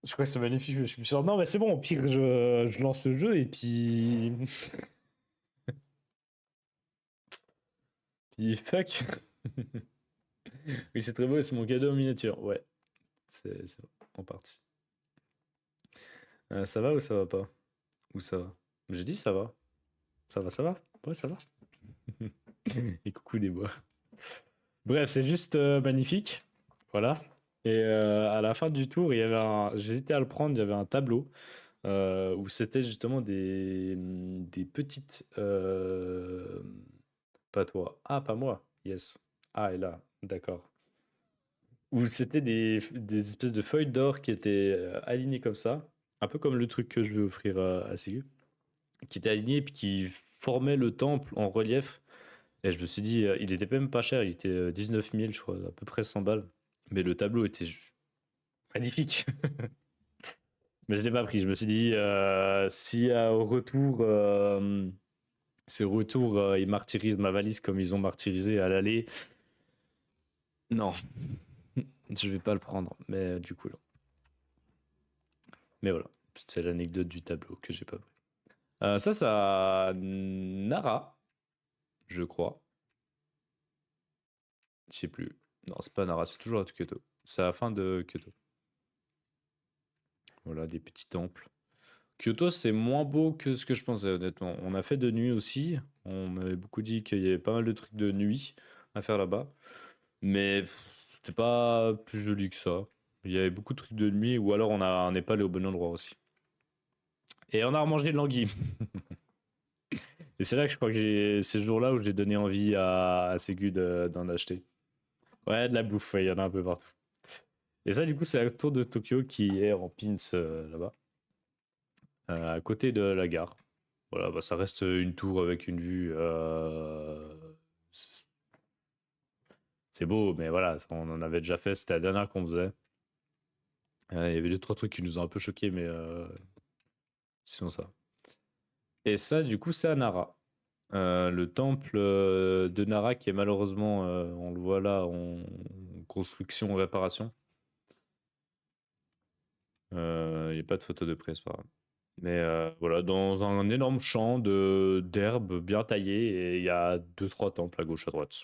Je crois que c'est magnifique. Je suis sûr. Non, mais c'est bon. Au pire, je lance le jeu et puis. Puis fuck. Oui, c'est très beau et c'est mon cadeau en miniature. Ouais, c'est en partie. Ça va ou ça va pas? Ou ça va? J'ai dit ça va. Ça va, ça va. Ouais, ça va. Et coucou des bois. Bref, c'est juste magnifique. Voilà. Et à la fin du tour, il y avait j'hésitais à le prendre, il y avait un tableau où c'était justement des petites. Pas toi. Ah, pas moi. Yes. Ah, et là, d'accord. Où c'était des espèces de feuilles d'or qui étaient alignées comme ça. Un peu comme le truc que je vais offrir à Sigu. Qui étaient alignées et puis qui formaient le temple en relief. Et je me suis dit, il était même pas cher, il était 19 000, je crois, à peu près 100 balles. Mais le tableau était juste magnifique. Mais je l'ai pas pris. Je me suis dit, si au retour, ces retours, ils martyrisent ma valise comme ils ont martyrisé à l'aller, non, je vais pas le prendre. Mais du coup, là. Mais voilà, c'était l'anecdote du tableau que j'ai pas pris. Ça, ça Nara, je crois. Je sais plus. Non, c'est pas Nara, c'est toujours à Kyoto. C'est à la fin de Kyoto. Voilà, des petits temples. Kyoto, c'est moins beau que ce que je pensais, honnêtement. On a fait de nuit aussi. On m'avait beaucoup dit qu'il y avait pas mal de trucs de nuit à faire là-bas. Mais c'était pas plus joli que ça. Il y avait beaucoup de trucs de nuit, ou alors on n'est pas allé au bon endroit aussi. Et on a remangé de l'anguille. Et c'est là que je crois que c'est ce jour-là où j'ai donné envie à Ségu d'en acheter. Ouais, de la bouffe, ouais, il y en a un peu partout. Et ça, du coup, c'est la tour de Tokyo qui est en pins là-bas, à côté de la gare. Voilà, bah, ça reste une tour avec une vue. C'est beau, mais voilà, on en avait déjà fait. C'était la dernière qu'on faisait. Il y avait deux, trois trucs qui nous ont un peu choqués, mais sinon ça. Et ça, du coup, c'est à Nara. Le temple de Nara qui est malheureusement, on le voit là, en construction, en réparation. Il n'y a pas de photo de près, c'est pas grave. Mais voilà, dans un énorme champ d'herbes bien taillées, et il y a deux, trois temples à gauche, à droite.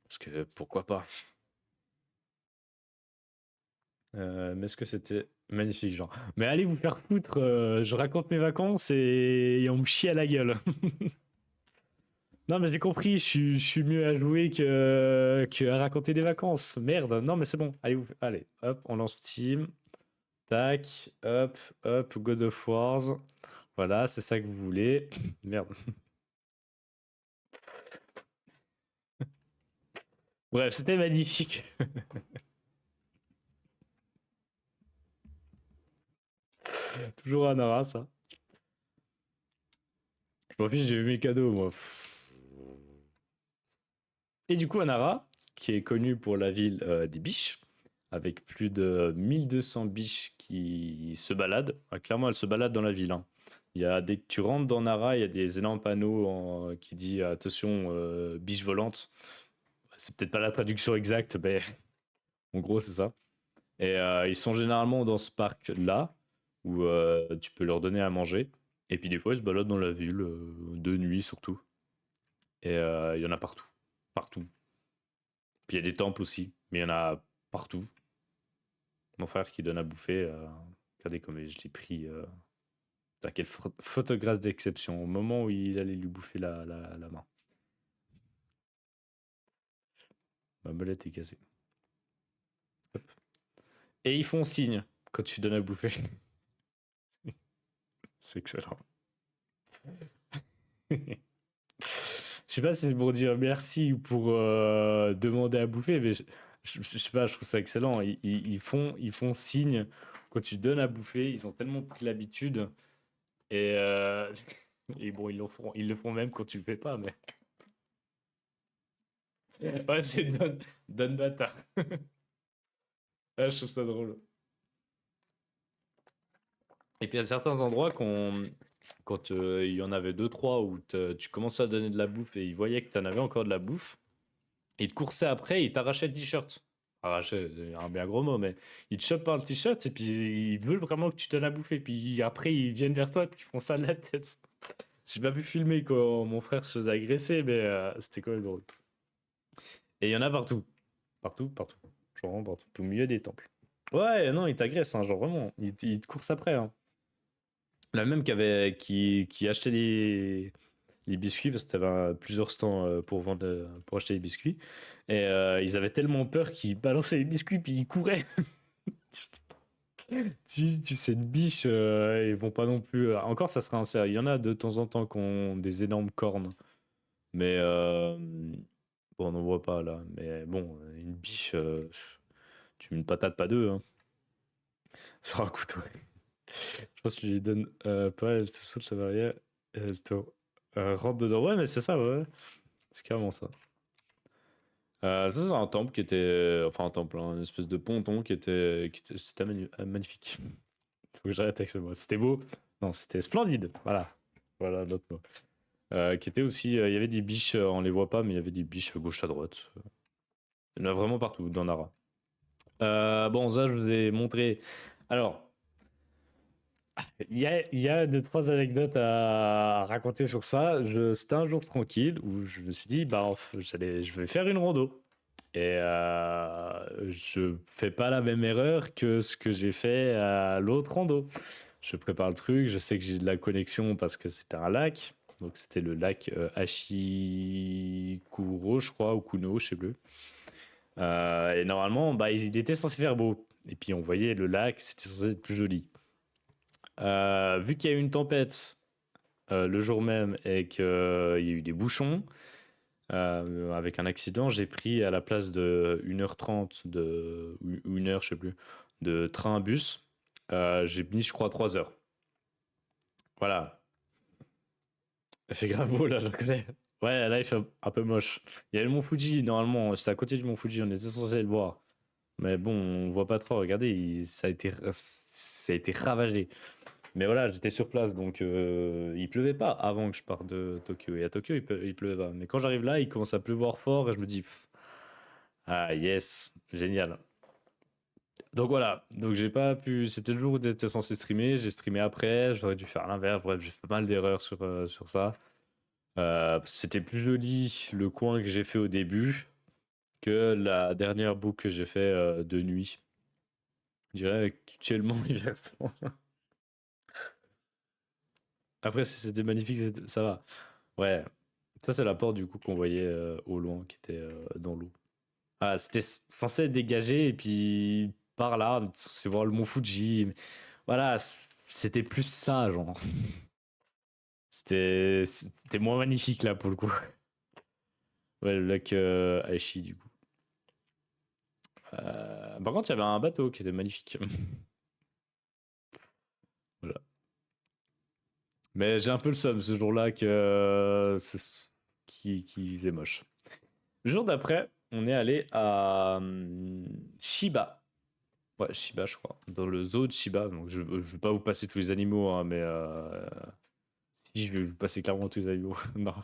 Parce que pourquoi pas? Mais est-ce que c'était magnifique, genre? Mais allez vous faire foutre, je raconte mes vacances et on me chie à la gueule. Non, mais j'ai compris, je suis mieux à jouer que à raconter des vacances. Merde, non, mais c'est bon. Allez, hop, on lance Steam. Tac, hop, hop, God of Wars. Voilà, c'est ça que vous voulez. Merde. Bref, c'était magnifique. Toujours un Nara, ça. Je m'en fiche, j'ai vu mes cadeaux, moi. Et du coup, Anara, qui est connue pour la ville des biches, avec plus de 1200 biches qui se baladent. Ah, clairement, elles se baladent dans la ville, hein. Dès que tu rentres dans Nara, il y a des énormes panneaux qui disent attention, biche volante. C'est peut-être pas la traduction exacte, mais en gros, c'est ça. Et ils sont généralement dans ce parc-là, où tu peux leur donner à manger. Et puis des fois, ils se baladent dans la ville, de nuit surtout. Et il y en a partout. Partout. Puis il y a des temples aussi, mais il y en a partout. Mon frère qui donne à bouffer, regardez comme je l'ai pris. Putain, quelle photographe d'exception. Au moment où il allait lui bouffer la main. Ma molette est cassée. Hop. Et ils font signe quand tu donnes à bouffer. C'est excellent. Je sais pas si c'est pour dire merci ou pour demander à bouffer, mais je sais pas, je trouve ça excellent. Ils font signe quand tu donnes à bouffer, ils ont tellement pris l'habitude. Et, et bon, ils le font même quand tu le fais pas, mais. Ouais, c'est Don Bâtard. Ah, je trouve ça drôle. Et puis, il y a certains endroits quand il y en avait deux, trois où tu commençais à donner de la bouffe et ils voyaient que tu en avais encore de la bouffe, ils te coursaient après et ils t'arrachaient le t-shirt. arraché, c'est un bien gros mot, mais ils te chopent par le t-shirt et puis ils veulent vraiment que tu donnes à bouffer. Puis après, ils viennent vers toi et puis ils font ça de la tête. J'ai pas pu filmer quand mon frère se faisait agresser, mais c'était quand même drôle. Et il y en a partout. Partout, partout. Genre vraiment partout. Au milieu des temples. Ouais, non, ils t'agressent, hein, genre vraiment. Ils te coursent après. Hein. La même qui achetait les biscuits, parce que tu avais plusieurs stands pour vendre, pour acheter les biscuits. Et ils avaient tellement peur qu'ils balançaient les biscuits puis ils couraient. Tu sais, une biche, ils vont pas non plus. Encore, ça serait un cerf. Il y en a de temps en temps qui ont des énormes cornes. Mais bon, on n'en voit pas là. Mais bon, une biche, tu mets une patate, pas deux. Hein. Sur un couteau. Je pense que tu lui donnes pas, elle te saute la barrière, elle te rentre dedans. Ouais, mais c'est ça, ouais. C'est carrément ça. Ça, c'est un temple qui était. Enfin, un temple, hein, une espèce de ponton c'était magnifique. Faut que j'arrête avec ce mot. C'était beau. Non, c'était splendide. Voilà. Voilà l'autre mot. Qui était aussi. Il y avait des biches, on les voit pas, mais il y avait des biches à gauche, à droite. Il y en a vraiment partout dans Nara. Bon, ça, je vous ai montré. Alors, il y a deux, trois anecdotes à raconter sur ça. C'était un jour tranquille où je me suis dit, bah, je vais faire une rando. Et je fais pas la même erreur que ce que j'ai fait à l'autre rando. Je prépare le truc, je sais que j'ai de la connexion parce que c'était un lac. Donc c'était le lac Hachikuro, je crois, ou Kuno, je sais plus. Et normalement, bah, il était censé faire beau. Et puis on voyait le lac, c'était censé être plus joli. Vu qu'il y a eu une tempête le jour même et qu'il y a eu des bouchons, avec un accident, j'ai pris à la place de 1h30 ou 1 heure, je sais plus, de train-bus. J'ai mis, je crois, 3 heures. Voilà. Il fait grave beau là, je connais. Ouais, là il fait un peu moche. Il y a le mont Fuji, normalement, c'est à côté du mont Fuji, on était censé le voir. Mais bon, on voit pas trop. Regardez, ça a été ravagé. Mais voilà, j'étais sur place, donc il pleuvait pas avant que je parte de Tokyo. Et à Tokyo, il pleuvait pas. Mais quand j'arrive là, il commence à pleuvoir fort et je me dis, ah yes, génial. Donc voilà, donc j'ai pas pu. C'était le jour où j'étais censé streamer. J'ai streamé après, j'aurais dû faire l'inverse. Bref, j'ai fait pas mal d'erreurs sur ça. C'était plus joli le coin que j'ai fait au début que la dernière boucle que j'ai fait de nuit. Je dirais actuellement inversement. Après, si c'était magnifique, ça va. Ouais, ça c'est la porte du coup qu'on voyait au loin qui était dans l'eau. Ah, c'était censé être dégagé et puis par là, c'est voir le mont Fuji. Voilà, c'était plus ça, genre. C'était moins magnifique là pour le coup. Ouais, le lac Aichi du coup. Par contre, il y avait un bateau qui était magnifique. Voilà. Mais j'ai un peu le seum ce jour-là qui faisait moche. Le jour d'après, on est allé à Shiba. Ouais, Shiba, je crois. Dans le zoo de Shiba. Donc, je ne vais pas vous passer tous les animaux, hein, mais si, je vais vous passer clairement tous les animaux. Non.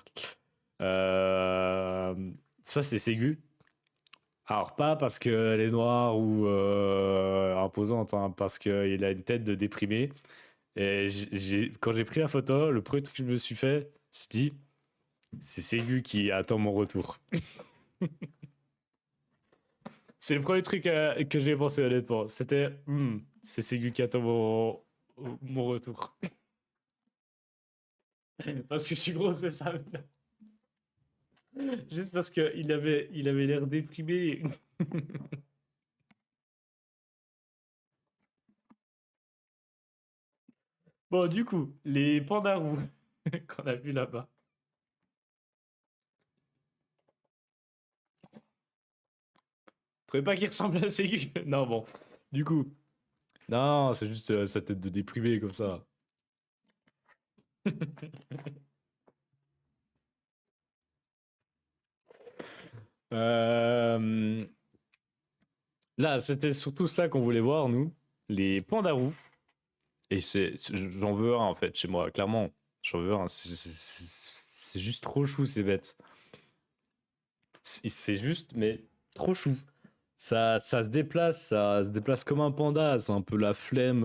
Euh, Ça, c'est Ségu. Alors, pas parce qu'elle est noire ou imposante, hein, parce qu'il a une tête de déprimé. Et quand j'ai pris la photo, le premier truc que je me suis fait, c'est dit, c'est Ségu qui attend mon retour. C'est le premier truc que j'ai pensé honnêtement. C'était, c'est Ségu qui attend mon retour. Parce que je suis gros, c'est ça. Juste parce qu'il avait l'air déprimé. Bon, du coup, les pandarous qu'on a vus là-bas. Tu trouvais pas qu'il ressemblait à Ségu? Non, bon. Du coup, non, c'est juste sa tête de déprimé comme ça. Euh, Là, c'était surtout ça qu'on voulait voir, nous. Les pandarous. Et j'en veux un, en fait, chez moi, clairement. J'en veux un. C'est juste trop chou, ces bêtes. C'est juste, mais trop chou. Ça se déplace comme un panda. C'est un peu la flemme,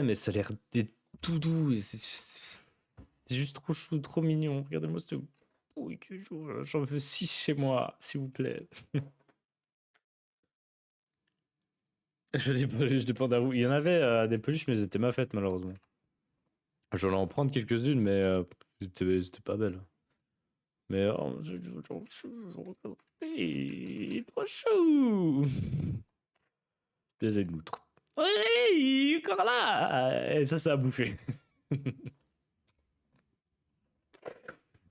et ça a l'air d'être tout doux. C'est juste trop chou, trop mignon. Regardez-moi ce oui, j'en veux 6 chez moi, s'il vous plaît. Je dépends d'un roux. Il y en avait des peluches, mais elles étaient mal faites, malheureusement. J'allais en prendre quelques-unes, mais c'était pas belle. Mais regardez, trop chou. Des loutres. Oui, encore là. Et ça a bouffé.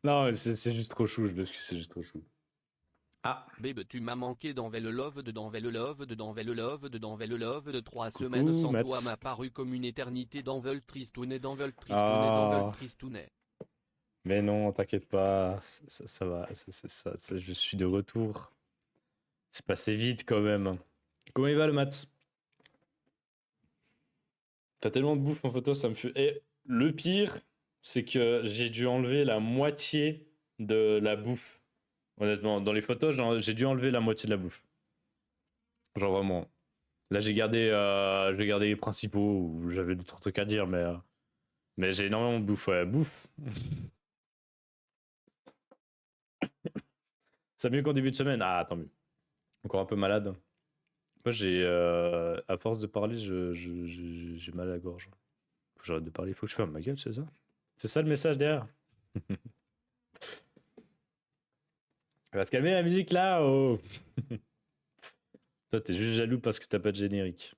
Non, c'est juste trop chou, parce que c'est juste trop chou. Ah, Babe, tu m'as manqué dans le love de 3 coucou, semaines sans Matt. toi m'a paru comme une éternité tristounet, Ah, tristounet. mais non, t'inquiète pas, ça va, je suis de retour. C'est passé vite quand même. Comment il va le Matt? T'as tellement de bouffe en photo, ça me fait. Et le pire, c'est que j'ai dû enlever la moitié de la bouffe. Honnêtement, dans les photos, j'ai dû enlever la moitié de la bouffe. Genre vraiment. Là, j'ai gardé les principaux où j'avais d'autres trucs à dire, mais j'ai énormément de bouffe. Ouais, bouffe. Ça mieux qu'en début de semaine. Ah, tant mieux. Encore un peu malade. Moi, à force de parler, j'ai mal à la gorge. Faut que j'arrête de parler. Faut que je ferme ma gueule, c'est ça? C'est ça le message derrière. Elle va se calmer la musique là, oh. Toi, t'es juste jaloux parce que t'as pas de générique.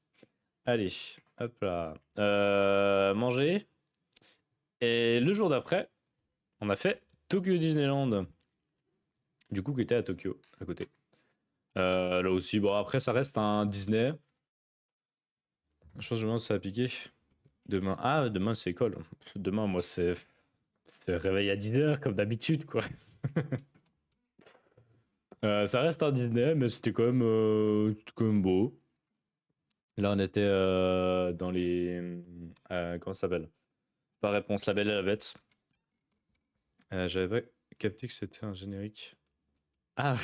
Allez, hop là. Manger. Et le jour d'après, on a fait Tokyo Disneyland. Du coup, qui était à Tokyo, à côté. Là aussi, bon, après, ça reste un Disney. Je pense que demain, ça va piquer. Demain, demain, c'est école. Demain, moi, c'est réveil à 10h, comme d'habitude, quoi. Ça reste un Disney, mais c'était quand même beau. Là, on était dans les. Comment ça s'appelle? Par réponse, La Belle et la Bête. J'avais pas capté que c'était un générique. Ah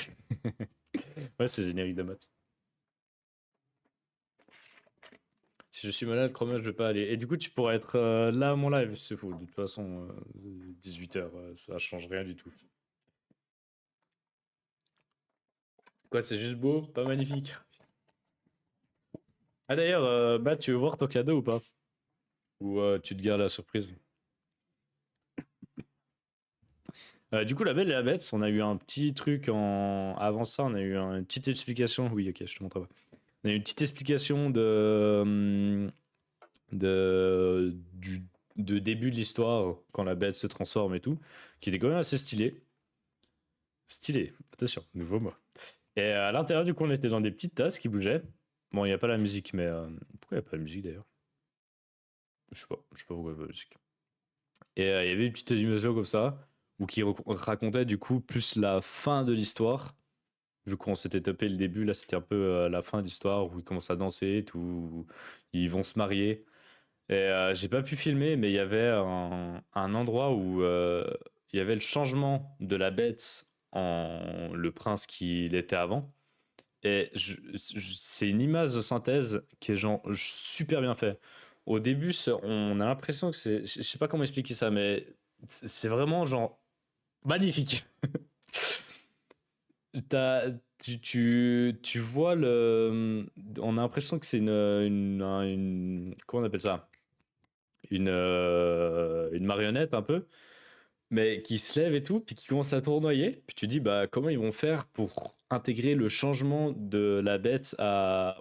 ouais, c'est le générique de maths. Si je suis malade, crois-moi, je vais pas aller. Et du coup, tu pourrais être là à mon live, c'est fou. De toute façon, 18h, ça change rien du tout. Quoi, c'est juste beau, pas magnifique. Ah d'ailleurs, bah, tu veux voir ton cadeau ou pas? Ou tu te gardes la surprise? Du coup, La Belle et la Bête, on a eu un petit truc en. Avant ça, on a eu une petite explication. Oui, ok, je te montre. On a eu une petite explication de début de l'histoire, quand la bête se transforme et tout, qui était quand même assez stylé. Stylé, attention, nouveau mot. Et à l'intérieur, du coup, on était dans des petites tasses qui bougeaient. Bon, il n'y a pas la musique, mais pourquoi il n'y a pas la musique d'ailleurs? Je sais pas pourquoi il n'y a pas la musique. Et il y avait une petite animation comme ça, où qui racontait du coup plus la fin de l'histoire. Vu qu'on s'était topé le début, là c'était un peu la fin de l'histoire, où ils commencent à danser et tout, où ils vont se marier. Et j'ai pas pu filmer, mais il y avait un endroit où il y avait le changement de la bête en le prince qu'il était avant. Et c'est une image de synthèse qui est genre super bien fait. Au début, on a l'impression que c'est. Je sais pas comment expliquer ça, mais c'est vraiment genre magnifique. Tu vois le. On a l'impression que c'est comment on appelle ça? Une marionnette un peu, mais qui se lève et tout, puis qui commence à tournoyer. Puis tu dis, bah, comment ils vont faire pour intégrer le changement de la bête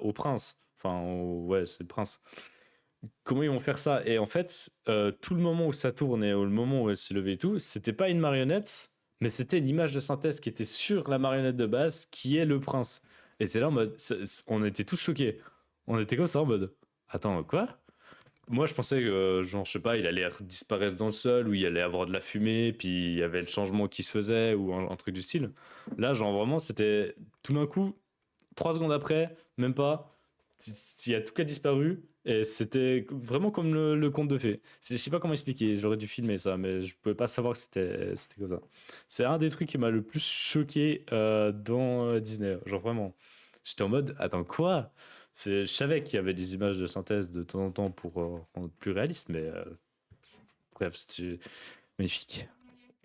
au prince? Enfin, ouais, c'est le prince. Comment ils vont faire ça? Et en fait, tout le moment où ça tourne et le moment où elle s'est levée et tout, c'était pas une marionnette, mais c'était une image de synthèse qui était sur la marionnette de base, qui est le prince. Et t'es là en mode, on était tous choqués. On était comme ça en mode, attends, quoi? Moi, je pensais que, genre, je sais pas, il allait disparaître dans le sol, ou il allait avoir de la fumée, puis il y avait le changement qui se faisait, ou un truc du style. Là, genre, vraiment, c'était tout d'un coup, 3 secondes après, même pas, Il y a tout qui a disparu. Et c'était vraiment comme le conte de fées. Je sais pas comment expliquer, j'aurais dû filmer ça, mais je pouvais pas savoir que c'était comme ça. C'est un des trucs qui m'a le plus choqué dans Disney. Genre vraiment. J'étais en mode, attends, quoi? Je savais qu'il y avait des images de synthèse de temps en temps pour rendre plus réaliste, mais bref, c'était magnifique.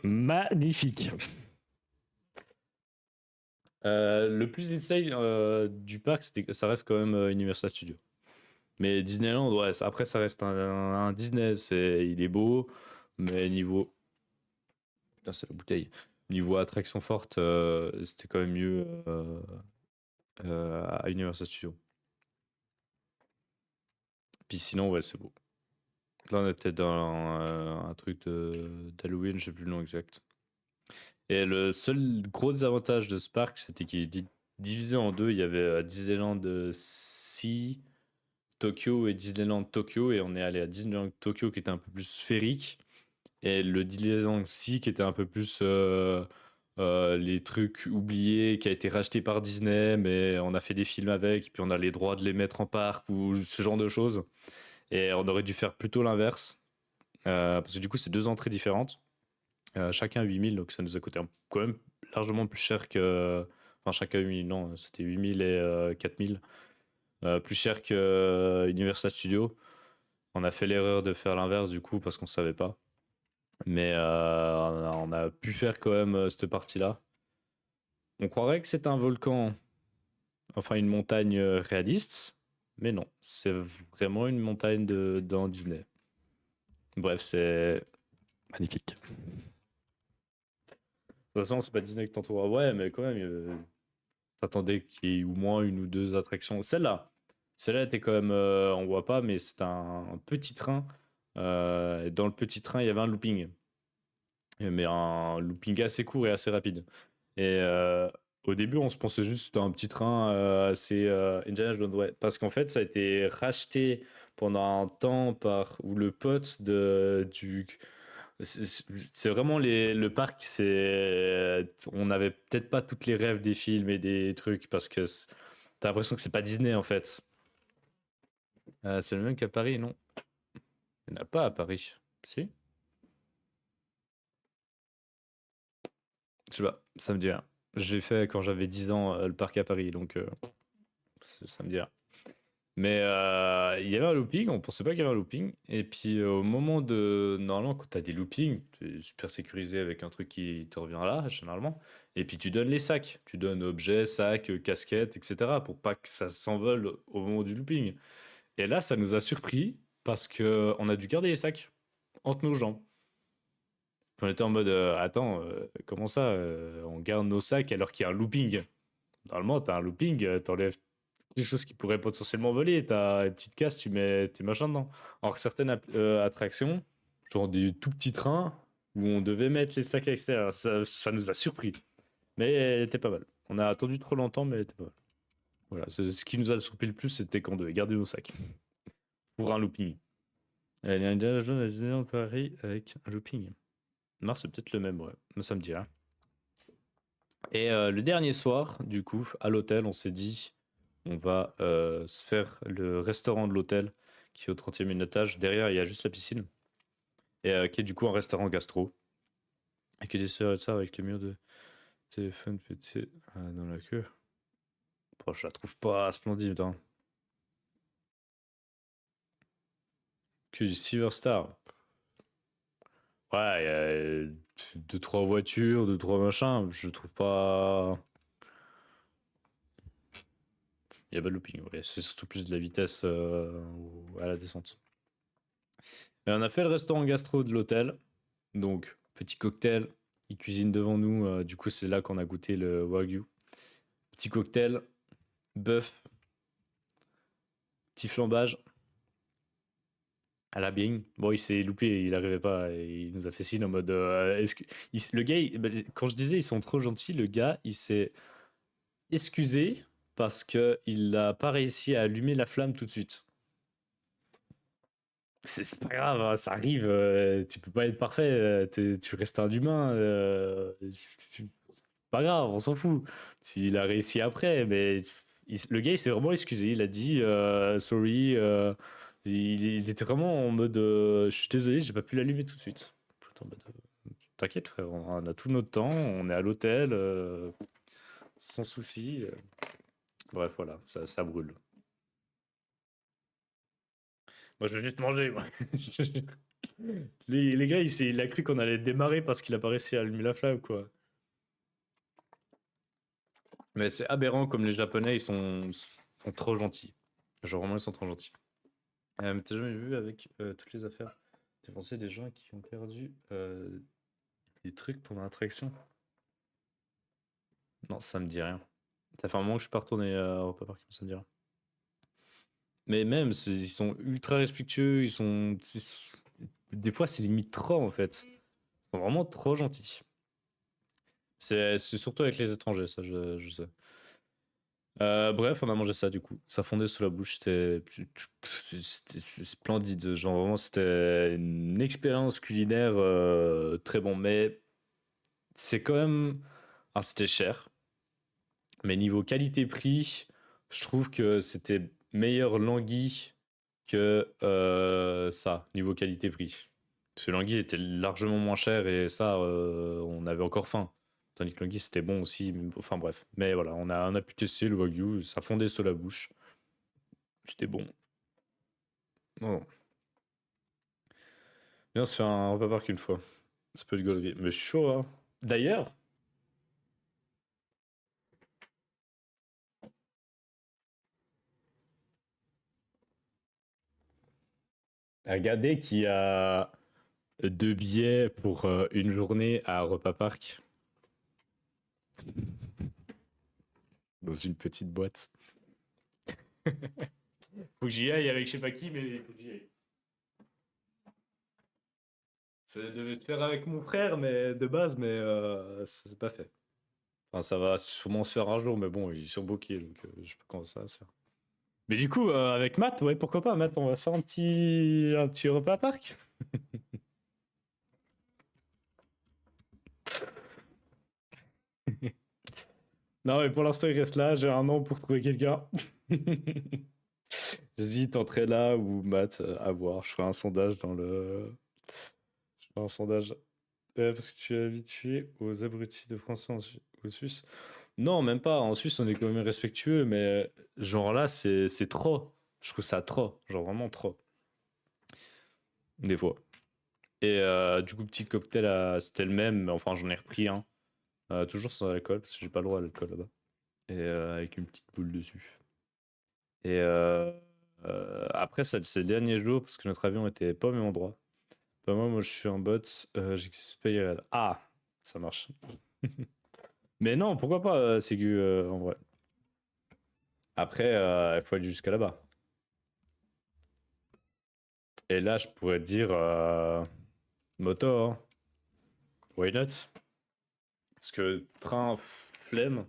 Magnifique. Le plus insane du parc, ça reste quand même Universal Studios. Mais Disneyland, ouais, après ça reste un Disney, il est beau, mais niveau. Putain, c'est la bouteille. Niveau attraction forte, c'était quand même mieux à Universal Studios. Puis sinon, ouais, c'est beau. Là, on était dans un truc d'Halloween, je sais plus le nom exact. Et le seul gros désavantage de ce parc, c'était qu'il est divisé en deux. Il y avait Disneyland Sea, Tokyo et Disneyland Tokyo. Et on est allé à Disneyland Tokyo qui était un peu plus sphérique. Et le Disneyland Sea qui était un peu plus les trucs oubliés, qui a été racheté par Disney, mais on a fait des films avec, et puis on a les droits de les mettre en parc ou ce genre de choses. Et on aurait dû faire plutôt l'inverse. Parce que du coup, c'est deux entrées différentes. Chacun 8000, donc ça nous a coûté quand même largement plus cher que. Enfin, chacun 8000, non, c'était 8000 et 4000. Plus cher que Universal Studios. On a fait l'erreur de faire l'inverse du coup parce qu'on savait pas. Mais on a pu faire quand même cette partie-là. On croirait que c'est un volcan, enfin une montagne réaliste, mais non, c'est vraiment une montagne dans Disney. Bref, c'est magnifique. De toute façon, c'est pas Disney que t'entoure. Ouais, mais quand même, t'attendais qu'il y ait au moins une ou deux attractions. Celle-là était quand même, on voit pas, mais c'est un petit train. Et dans le petit train, il y avait un looping. Mais un looping assez court et assez rapide. Et au début, on se pensait juste que c'était un petit train assez Indiana Jones, ouais. Parce qu'en fait, ça a été racheté pendant un temps par ou le pote du. C'est vraiment le parc. On n'avait peut-être pas toutes les rêves des films et des trucs parce que t'as l'impression que c'est pas Disney en fait. C'est le même qu'à Paris, non? Il n'y en a pas à Paris. Si? Je sais pas, ça me dit rien. J'ai fait quand j'avais 10 ans le parc à Paris, donc ça me dit rien. Mais il y avait un looping, on pensait pas qu'il y avait un looping. Et puis au moment de. Normalement, quand tu as des loopings, tu es super sécurisé avec un truc qui te revient là, généralement. Et puis tu donnes les sacs. Tu donnes objets, sacs, casquettes, etc. pour pas que ça s'envole au moment du looping. Et là, ça nous a surpris parce que on a dû garder les sacs entre nos jambes. Puis on était en mode attends, comment ça on garde nos sacs alors qu'il y a un looping? Normalement, t'as un looping, t'enlèves des choses qui pourraient potentiellement voler. T'as une petite casse, tu mets tes machins dedans. Alors que certaines attractions, genre des tout petits trains où on devait mettre les sacs à l'extérieur, ça nous a surpris. Mais elle était pas mal. On a attendu trop longtemps, mais elle était pas mal. Voilà, ce qui nous a surpris le plus, c'était qu'on devait garder nos sacs pour un looping. Il y a Indiana Jones à Disneyland Paris avec un looping. Non, c'est peut-être le même, ouais. Mais ça me dit rien. Et le dernier soir, du coup, à l'hôtel, on s'est dit, on va se faire le restaurant de l'hôtel qui est au 30e étage. Derrière, il y a juste la piscine. Et qui est du coup un restaurant gastro. Et qui est des ça avec les murs de téléphone pété dans la queue. Bon, je la trouve pas splendide. Hein. Que du Silver Star. Ouais, il y a deux, trois voitures, deux, trois machins. Je trouve pas. Il y a pas de looping, ouais. C'est surtout plus de la vitesse à la descente. Et on a fait le restaurant gastro de l'hôtel. Donc, petit cocktail. Ils cuisinent devant nous. Du coup, c'est là qu'on a goûté le Wagyu. Petit cocktail. Bœuf. Petit flambage. À la Bing. Bon, il s'est loupé, il n'arrivait pas. Et il nous a fait signe en mode. Le gars, quand je disais ils sont trop gentils, le gars, il s'est excusé parce qu'il n'a pas réussi à allumer la flamme tout de suite. C'est pas grave, hein, ça arrive. Tu peux pas être parfait. Tu restes un humain. C'est pas grave, on s'en fout. Il a réussi après, mais le gars, il s'est vraiment excusé. Il a dit sorry. Il était vraiment en mode je suis désolé, j'ai pas pu l'allumer tout de suite. Plutôt en mode, t'inquiète, frère, on a tout notre temps, on est à l'hôtel, sans souci. Bref, voilà, ça brûle. Moi, je vais juste manger, moi. Les gars, il a cru qu'on allait démarrer parce qu'il a pas réussi à allumer la flamme, quoi. Mais c'est aberrant comme les Japonais, sont trop gentils. Genre, vraiment, ils sont trop gentils. Mais t'as jamais vu avec toutes les affaires? T'as pensé des gens qui ont perdu des trucs pendant l'attraction? Non, ça me dit rien. Ça fait un moment que je suis pas retourné à Europa Park, ça me dit rien. Mais même, ils sont ultra respectueux, des fois, c'est limite trop, en fait. Ils sont vraiment trop gentils. C'est surtout avec les étrangers, ça, je sais. Bref, on a mangé ça, du coup. Ça fondait sous la bouche, c'était splendide. Genre, vraiment, c'était une expérience culinaire très bon. Mais c'est quand même... Alors, c'était cher. Mais niveau qualité-prix, je trouve que c'était meilleur l'anguille que ça, niveau qualité-prix. Parce que l'anguille était largement moins cher et ça, on avait encore faim. Tandis que l'anguille, c'était bon aussi. Enfin bref. Mais voilà, on a pu tester le wagyu, ça fondait sur la bouche. C'était bon. Bon. Bien, on se fait un repas park une fois. Ça peut être gaulerie. Mais chaud, hein. D'ailleurs, regardez qui a 2 billets pour une journée à Repas Park dans une petite boîte. Faut que j'y aille avec je sais pas qui, mais faut que j'y aille. Ça devait se faire avec mon frère, mais de base, mais ça s'est pas fait. Enfin, ça va sûrement se faire un jour, mais bon, ils sont bloqués, donc je sais pas comment ça va se faire. Mais du coup, avec Matt, ouais, pourquoi pas, Matt, on va faire un petit repas à parc. Non, mais pour l'instant, il reste là. J'ai un an pour trouver quelqu'un. J'hésite entre là ou Matt, à voir. Je ferai un sondage dans le. Je ferai un sondage. Parce que tu es habitué aux abrutis de français au Suisse. Non, même pas. En Suisse, on est quand même respectueux, mais genre là, c'est trop. Je trouve ça trop. Genre vraiment trop. Des fois. Et du coup, petit cocktail, c'était le même, mais enfin, j'en ai repris un. Toujours sans alcool, parce que j'ai pas le droit à l'alcool là-bas. Et avec une petite boule dessus. Et après, ça, c'est le dernier jour, parce que notre avion était pas au même endroit. Bah, moi, je suis un bot, j'existe pas IRL. Ah, ça marche. Mais non, pourquoi pas, Ségu, en vrai. Après, il faut aller jusqu'à là-bas. Et là, je pourrais te dire moto, hein. Why not? Parce que train, flemme.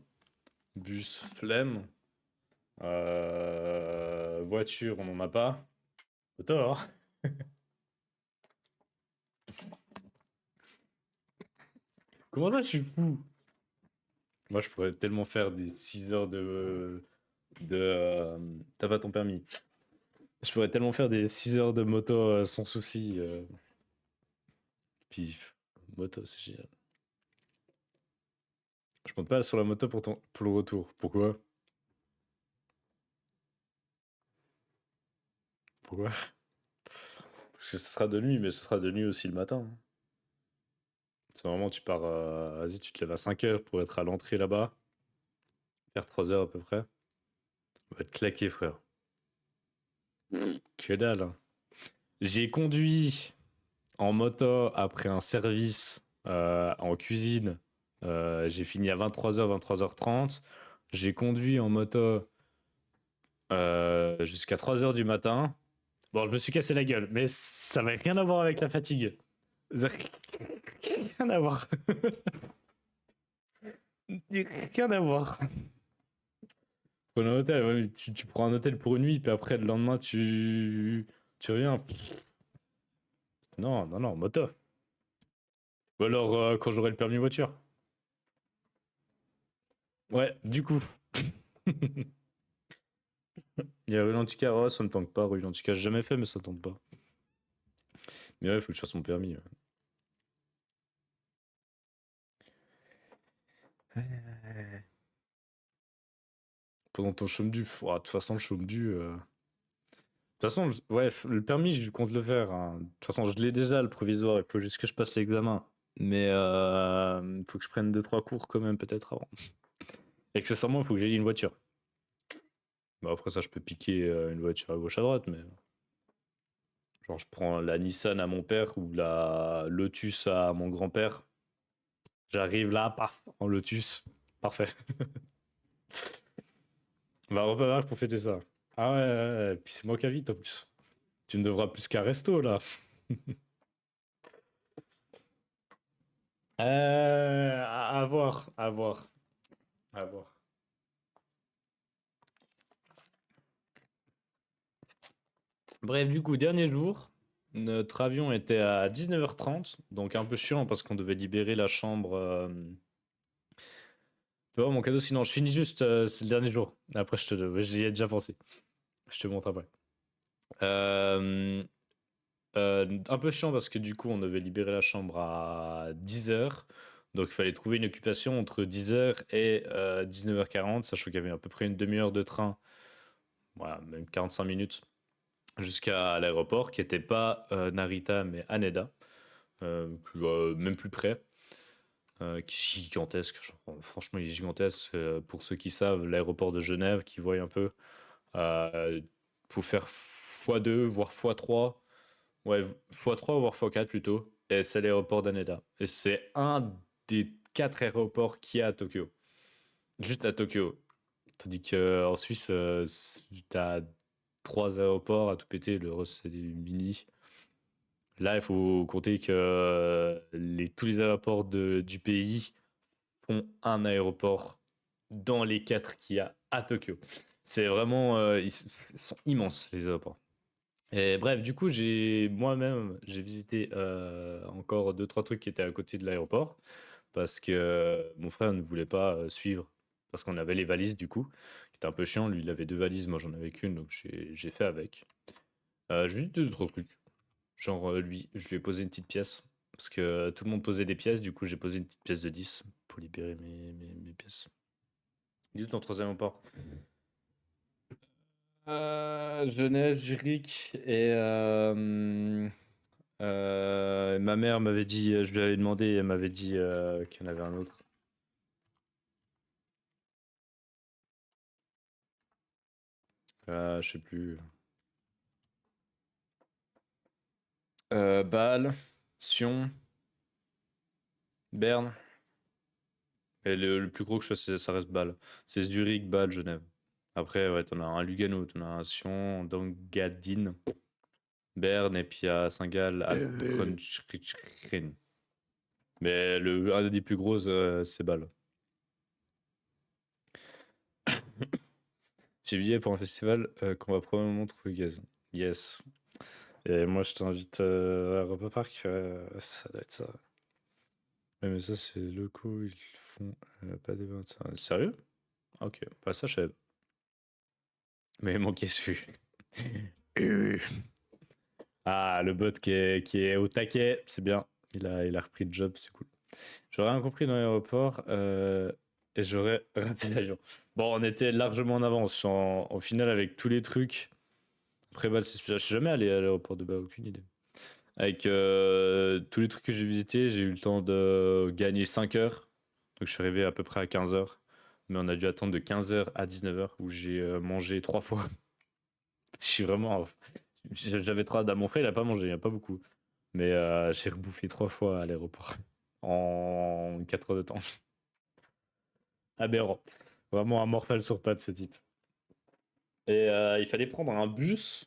Bus, flemme. Voiture, on n'en a pas. Moto, hein. Comment ça, je suis fou? Moi, je pourrais tellement faire des 6 heures T'as pas ton permis. Je pourrais tellement faire des 6 heures de moto sans souci. Puis, moto, c'est génial. Je monte pas sur la moto pour le retour. Pourquoi? Pourquoi? Parce que ce sera de nuit, mais ce sera de nuit aussi le matin, hein. C'est vraiment, tu pars. Vas-y, tu te lèves à 5 heures pour être à l'entrée là-bas. Faire 3 heures à peu près. On va être claqué, frère. Que dalle, hein. J'ai conduit en moto après un service en cuisine. J'ai fini à 23h, 23h30. J'ai conduit en moto jusqu'à 3h du matin. Bon, je me suis cassé la gueule, mais ça n'avait rien à voir avec la fatigue. Ça n'a rien à voir. Rien à voir. Prends un hôtel, ouais, tu prends un hôtel pour une nuit, puis après, le lendemain, tu reviens. Non, non, non, moto. Ou alors, quand j'aurai le permis voiture. Ouais, du coup. Il y a rue Lantica, ouais, ça me tente pas. Rue Lantica, j'ai jamais fait, mais ça me tente pas. Mais ouais, il faut que je fasse mon permis. Ouais. Pendant ton chôme du, de toute façon, le chôme du. De toute façon, ouais, le permis, je compte le faire, hein. De toute façon, je l'ai déjà, le provisoire. Il faut juste que je passe l'examen. Mais il faut que je prenne 2-3 cours quand même, peut-être avant. Et accessoirement, il faut que j'aie une voiture. Bah, après ça, je peux piquer une voiture à gauche à droite, mais genre je prends la Nissan à mon père ou la Lotus à mon grand-père. J'arrive là, paf, en Lotus. Parfait. On va repartir pour fêter ça. Ah ouais, ouais, ouais. Puis c'est moi qui invite en plus. Tu me devras plus qu'un resto là. À voir, à voir, à voir. Bref, du coup, dernier jour, notre avion était à 19h30, donc un peu chiant parce qu'on devait libérer la chambre. Tu vois, mon cadeau, sinon je finis juste, c'est le dernier jour. Après, j'y ai déjà pensé. Je te montre après. Euh, un peu chiant parce que du coup, on devait libérer la chambre à 10h. Donc, il fallait trouver une occupation entre 10h et 19h40, sachant qu'il y avait à peu près une demi-heure de train, voilà, même 45 minutes, jusqu'à l'aéroport, qui n'était pas Narita, mais Haneda, même plus près, qui est gigantesque. Genre, franchement, il est gigantesque. Pour ceux qui savent, l'aéroport de Genève, qui voient un peu, faut faire x2, voire x3. Ouais, x3, voire x4 plutôt. Et c'est l'aéroport d'Haneda. Et c'est un des 4 aéroports qu'il y a à Tokyo. Juste à Tokyo. Tandis qu'en Suisse, t'as 3 aéroports à tout péter. Le reste, c'est des mini. Là, il faut compter que tous les aéroports du pays ont un aéroport dans les 4 qu'il y a à Tokyo. C'est vraiment. Ils sont immenses, les aéroports. Et bref, du coup, moi-même, j'ai visité encore deux, trois trucs qui étaient à côté de l'aéroport parce que mon frère ne voulait pas suivre parce qu'on avait les valises du coup, qui était un peu chiant. Lui, il avait deux valises, moi j'en avais qu'une, donc j'ai fait avec. J'ai vu deux, trois trucs. Genre, lui, je lui ai posé une petite pièce parce que tout le monde posait des pièces, du coup, j'ai posé une petite pièce de 10 pour libérer mes pièces. Dis ton troisième aéroport. Genève, Zurich et ma mère m'avait dit, je lui avais demandé, elle m'avait dit qu'il y en avait un autre. Je sais plus. Bâle, Sion, Berne. Et le plus gros que je sais, ça reste Bâle. C'est Zurich, Bâle, Genève. Après, ouais, t'en as un à Lugano, t'en as un à Sion, Dangadine, Berne, et puis à Saint-Gall, à Trondheim. Mais un des plus gros, c'est Bâle. J'ai billet pour un festival qu'on va probablement trouver gaz. Yes. Et moi, je t'invite à Europa Park. Ça doit être ça. Ouais, mais ça, c'est locaux. Ils font pas des ventes. Sérieux? Ok. Bah, ça, je savais. Mais manqué su. Ah, le bot qui est au taquet. C'est bien. Il a repris le job. C'est cool. J'aurais rien compris dans l'aéroport. Et j'aurais raté l'avion. Bon, on était largement en avance. Au final, avec tous les trucs. Après, Bâle, je suis jamais allé à l'aéroport de Bâle, aucune idée. Avec tous les trucs que j'ai visités, j'ai eu le temps de gagner 5 heures. Donc je suis arrivé à peu près à 15 heures. Mais on a dû attendre de 15 heures à 19 heures où j'ai mangé 3 fois. Je suis vraiment. J'avais trop hâte à mon frère, il a pas mangé, il n'y a pas beaucoup. Mais j'ai rebouffé 3 fois à l'aéroport. En 4 heures de temps. Aberrant. Vraiment un morphal sur pattes ce type. Et il fallait prendre un bus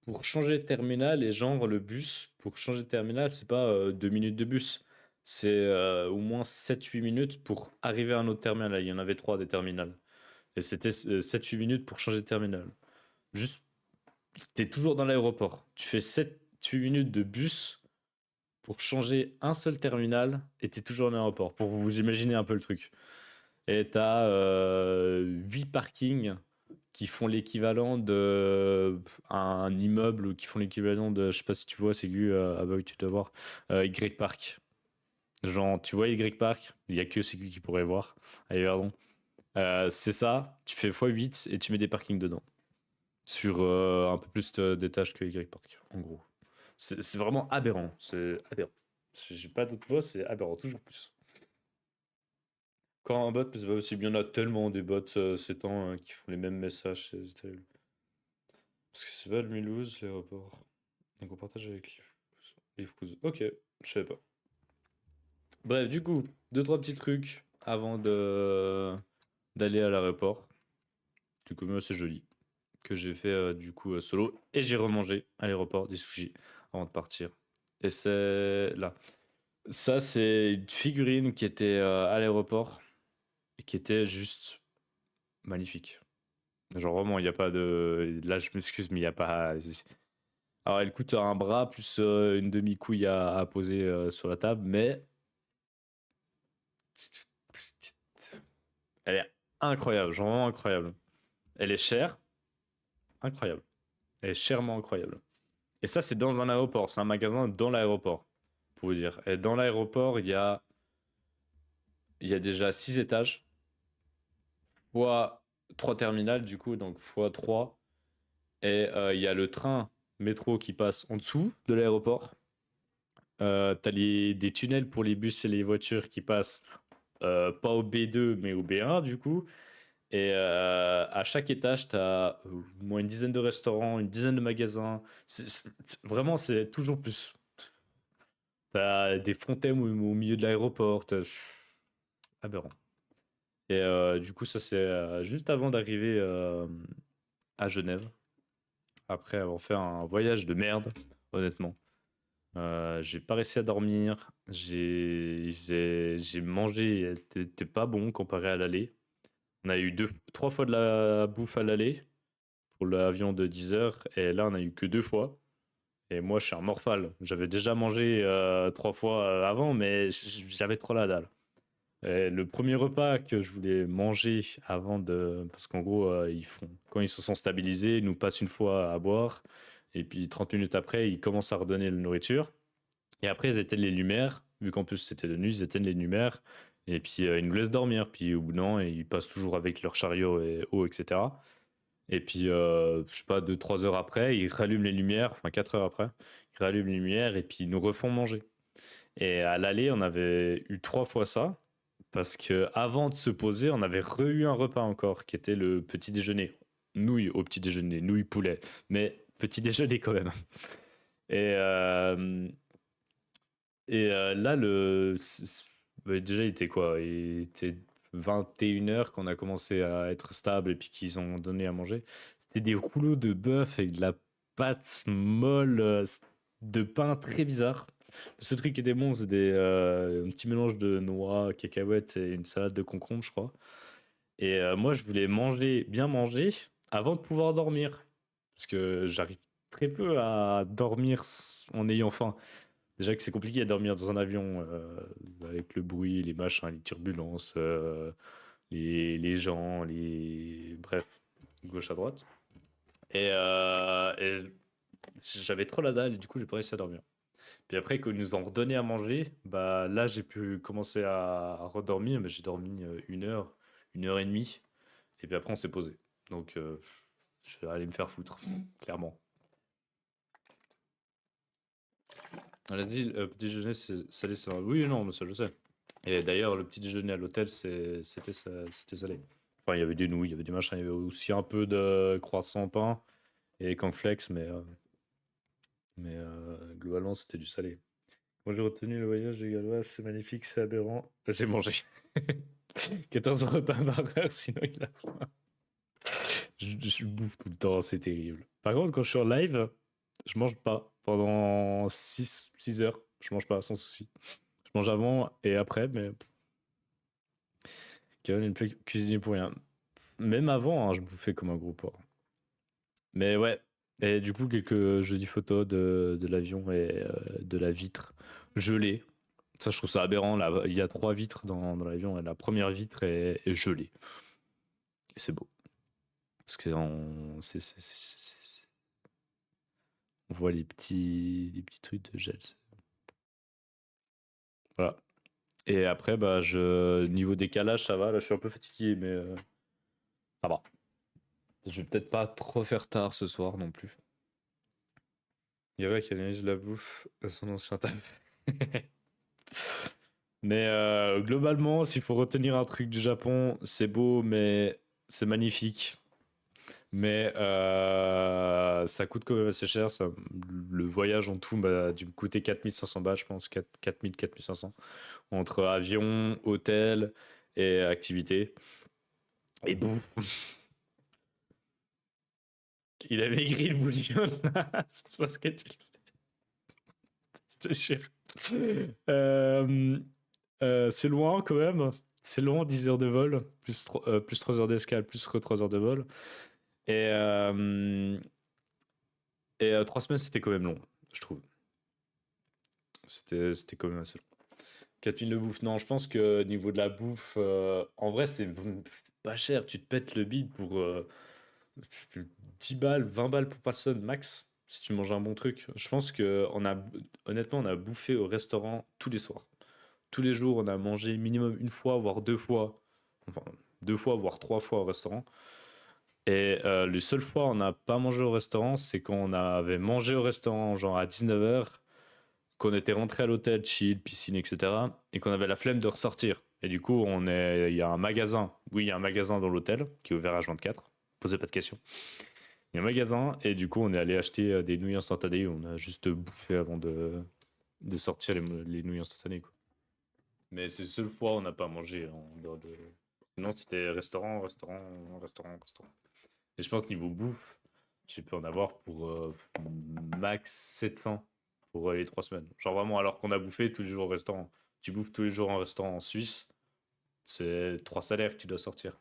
pour changer de terminal, et genre le bus pour changer de terminal, c'est pas 2 minutes de bus, c'est au moins 7-8 minutes pour arriver à un autre terminal. Il y en avait trois des terminals. Et c'était 7-8 minutes pour changer de terminal. Juste, t'es toujours dans l'aéroport. Tu fais 7-8 minutes de bus pour changer un seul terminal et t'es toujours dans l'aéroport. Pour vous imaginer un peu le truc. Et t'as 8 parkings qui font l'équivalent de un immeuble ou qui font l'équivalent de, je sais pas si tu vois, c'est bah oui, tu dois voir, Y Park. Genre, tu vois Y Park, il y a que Ségu qui pourrait voir. Allez, pardon. C'est ça, tu fais x8 et tu mets des parkings dedans. Sur un peu plus d'étages que Y Park, en gros. C'est vraiment aberrant. C'est aberrant. J'ai pas d'autre mot, c'est aberrant, toujours plus. Quand un bot, c'est pas possible, il y en a tellement des bots ces temps qui font les mêmes messages, c'est terrible. Parce que c'est pas le Mulhouse, l'aéroport. Donc on partage avec les Fous. Ok, je savais pas. Bref, du coup, deux, trois petits trucs avant d'aller à l'aéroport. Du coup, moi, c'est joli. Que j'ai fait du coup solo. Et j'ai remangé à l'aéroport des sushis avant de partir. Et c'est là. Ça, c'est une figurine qui était à l'aéroport et qui était juste magnifique. Genre vraiment, il n'y a pas de... Là, je m'excuse, mais il n'y a pas... Alors, elle coûte un bras plus une demi-couille à poser sur la table, mais... Elle est incroyable, genre vraiment incroyable. Elle est chère, incroyable. Elle est chèrement incroyable. Et ça, c'est dans un aéroport, c'est un magasin dans l'aéroport, pour vous dire. Et dans l'aéroport, il y a déjà 6 étages, fois 3 terminales, du coup, donc fois 3. Et il y a le train métro qui passe en dessous de l'aéroport. T'as des tunnels pour les bus et les voitures qui passent pas au B2 mais au B1 du coup. Et à chaque étage, t'as au moins une dizaine de restaurants, une dizaine de magasins. Vraiment, c'est toujours plus. T'as des fontaines au milieu de l'aéroport. Aberrant. Et du coup, ça c'est juste avant d'arriver à Genève. Après avoir fait un voyage de merde, honnêtement. J'ai pas réussi à dormir. J'ai mangé, c'était pas bon comparé à l'aller. On a eu 3 fois de la bouffe à l'aller pour l'avion de 10 heures et là on a eu que 2 fois. Et moi je suis un morphale. J'avais déjà mangé 3 fois avant, mais j'avais trop la dalle. Et le premier repas que je voulais manger avant de. Parce qu'en gros, quand ils se sont stabilisés, ils nous passent une fois à boire. Et puis 30 minutes après, ils commencent à redonner la nourriture. Et après, ils éteignent les lumières. Vu qu'en plus c'était de nuit, ils éteignent les lumières. Et puis ils nous laissent dormir. Puis au bout d'un moment, ils passent toujours avec leur chariot et eau, etc. Et puis, je sais pas, 2 3 heures après, ils rallument les lumières. Enfin, 4 heures après, ils rallument les lumières et puis ils nous refont manger. Et à l'aller, on avait eu 3 fois ça. Parce que avant de se poser, on avait eu un repas encore, qui était le petit déjeuner. Nouilles au petit déjeuner, nouilles poulet. Mais petit déjeuner quand même. Et, là, déjà, il était quoi? Il était 21 h qu'on a commencé à être stable et puis qu'ils ont donné à manger. C'était des rouleaux de bœuf avec de la pâte molle, de pain très bizarre. Ce truc qui était bon, c'est un petit mélange de noix, cacahuètes et une salade de concombre, je crois. Et moi, je voulais bien manger avant de pouvoir dormir. Parce que j'arrive très peu à dormir en ayant faim. Déjà que c'est compliqué à dormir dans un avion avec le bruit, les machins, les turbulences, les gens, bref, gauche à droite. Et j'avais trop la dalle et du coup, j'ai pas réussi à dormir. Puis après, quand ils nous ont redonné à manger, bah là, j'ai pu commencer à redormir, mais j'ai dormi 1 heure, 1 heure et demie. Et puis après, on s'est posé. Donc, je vais aller me faire foutre, clairement. On a dit, le petit déjeuner, c'est salé, c'est vrai. Oui, non, mais ça, je sais. Et d'ailleurs, le petit déjeuner à l'hôtel, c'était salé. Enfin, il y avait des nouilles, il y avait des machins, il y avait aussi un peu de croissant pain et cornflakes, mais globalement, c'était du salé. Moi, j'ai retenu le voyage des Gallois, c'est magnifique, c'est aberrant. J'ai mangé. 14 repas par heure, sinon il a faim. Je bouffe tout le temps, c'est terrible. Par contre, quand je suis en live, je mange pas. Pendant 6 heures, je mange pas, sans souci. Je mange avant et après, mais Kevin une plaie cuisinier pour rien. Même avant, hein, je bouffais comme un gros porc. Mais ouais, et du coup, quelques jolies photos de l'avion et de la vitre gelée. Ça, je trouve ça aberrant. Là, il y a 3 vitres dans l'avion et la première vitre est gelée. Et c'est beau. Parce que on voit les petits trucs de gel. Voilà. Et après, bah, niveau décalage, ça va. Là, je suis un peu fatigué, mais ça va. Je vais peut-être pas trop faire tard ce soir non plus. Il y a qui analyse la bouffe à son ancien taf. Mais globalement, s'il faut retenir un truc du Japon, c'est beau, mais c'est magnifique. Mais ça coûte quand même assez cher. Le voyage en tout m'a dû me coûter 4500 balles, je pense. 4000, 4500. Entre avion, hôtel et activité. Et bouffe. Il avait écrit le bouillon là. C'est pas ce que tu fais. Je te jure. C'est loin quand même. C'est long, 10 heures de vol, plus 3 heures d'escale, plus 3 heures de vol. Et 3 semaines, c'était quand même long, je trouve. C'était quand même assez long. 4000 de bouffe. Non, je pense que niveau de la bouffe, en vrai, c'est pas cher. Tu te pètes le bide pour 10 balles, 20 balles pour personne max, si tu manges un bon truc. Je pense que honnêtement, on a bouffé au restaurant tous les soirs. Tous les jours, on a mangé minimum une fois, voire 2 fois. Enfin, 2 fois, voire 3 fois au restaurant. Et les seules fois où on n'a pas mangé au restaurant, c'est quand on avait mangé au restaurant, genre à 19h, qu'on était rentré à l'hôtel, chill, piscine, etc. Et qu'on avait la flemme de ressortir. Et du coup, il y a un magasin. Oui, il y a un magasin dans l'hôtel qui est ouvert à 24. Posez pas de questions. Il y a un magasin et du coup, on est allé acheter des nouilles instantanées. On a juste bouffé avant de sortir les nouilles instantanées, quoi. Mais c'est la seule fois où on n'a pas mangé en dehors de. Sinon, c'était restaurant, restaurant, restaurant, restaurant. Et je pense niveau bouffe, j'ai pu en avoir pour max 700 pour les 3 semaines. Genre vraiment, alors qu'on a bouffé tous les jours au restaurant. Tu bouffes tous les jours en restaurant en Suisse, c'est 3 salaires que tu dois sortir.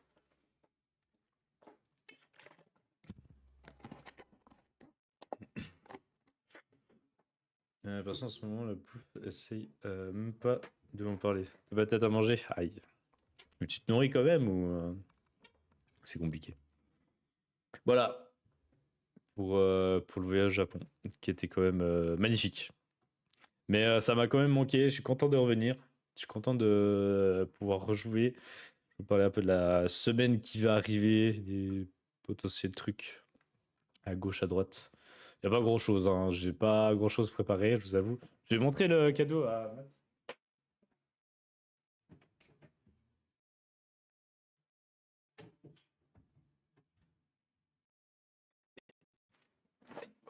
Parce qu'en ce moment, la bouffe essaye même pas de m'en parler. T'as pas de tête à manger? Aïe. Mais tu te nourris quand même ou c'est compliqué? Voilà pour le voyage au Japon, qui était quand même magnifique. Mais ça m'a quand même manqué. Je suis content de revenir. Je suis content de pouvoir rejouer. Je vais parler un peu de la semaine qui va arriver, des potentiels trucs à gauche, à droite. Il n'y a pas grand chose, hein. J'ai pas grand chose préparé, je vous avoue. Je vais montrer le cadeau à Matt.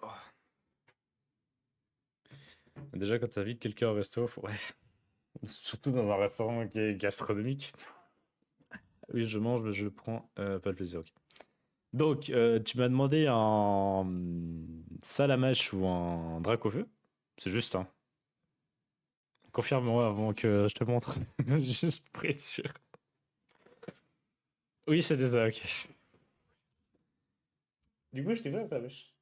Oh. Déjà, quand tu invites quelqu'un au resto, ouais. Surtout dans un restaurant qui est gastronomique. Oui, je mange, mais je prends pas le plaisir. Ok. Donc, tu m'as demandé un salamèche ou un drac au feu. C'est juste, hein. Confirme-moi avant que je te montre. Juste pour être sûr. Oui, c'était ça, ok. Du coup, je t'ai fait un salamèche.